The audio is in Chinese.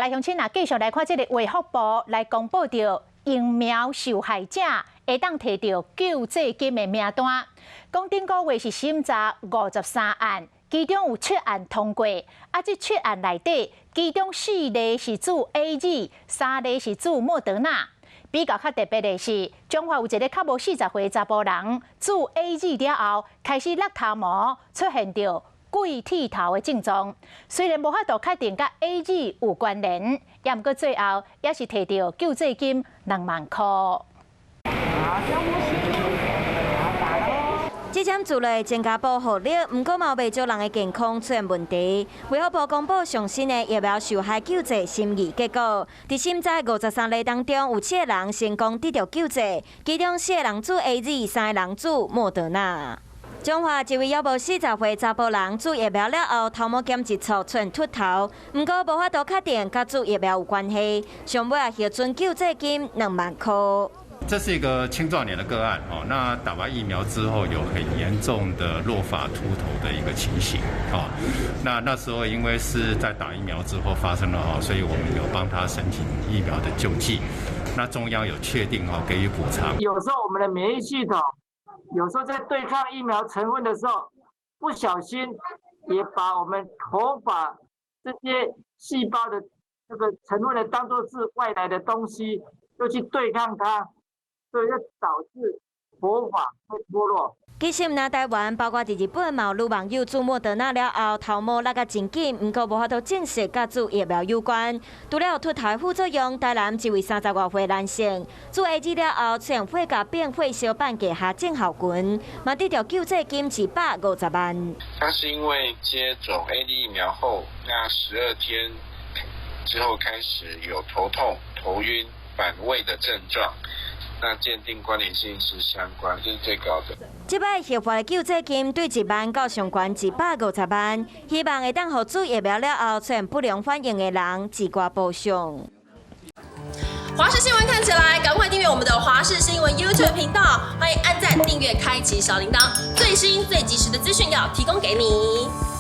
来，乡亲啊，继续来看这个卫福部来公布到疫苗受害者会当摕到救济金的名单。讲顶个月是审查53案，其中有7案通过。啊，这7案内底，其中4例是注 AZ，3例是注莫德纳。比较较特别的是，中华有一个较无40岁查甫人注 AZ 了后，开始甩头毛，出现着鬼剃头的症状。虽然无法度确定甲 AZ 有关联，也毋过最后也是摕到救济金2万块。这针做了增加保护力，不过嘛未少人的健康出现问题。卫福部公布上新的疫苗受害救济审议结果，伫审查53例当中，有7个人成功得到救济，其中4个人注 AZ，3个人注莫德纳。中华一位约无40岁查甫人注疫苗了后，头毛减一撮出现秃头，不过无法度确定甲注疫苗有关系，上尾也核准救济金2万块。这是一个青壮年的个案哦，那打完疫苗之后有很严重的落发秃头的一个情形哦。那时候因为是在打疫苗之后发生了哦，所以我们有帮他申请疫苗的救济。那中央有确定哦给予补偿。有时候我们的免疫系统，有时候在对抗疫苗成分的时候，不小心也把我们头发这些细胞的这个成分呢当作是外来的东西，就去对抗它。所以就导致头发会脱落。其实，咱台湾包括伫日本，嘛有女网友注莫德纳了后，头毛拉甲真紧，不过无法度证实甲注疫苗有关。除了有秃头副作用，台南一位30多岁男性注 AZ 了后，出现血甲变血小板结下症候群，嘛得到救济金150万。他是因为接种 AZ 疫苗后，那12天之后开始有头痛、头晕、反胃的症状。那鉴定关联性是相关，这是最高的。这摆核发的救济金对1万到上悬150万，希望会当予注疫苗了后出现不良反应的人自挂补偿。华视新闻看起来，赶快订阅我们的华视新闻 YouTube 频道，欢迎按赞、订阅、开启小铃铛，最新最及时的资讯要提供给你。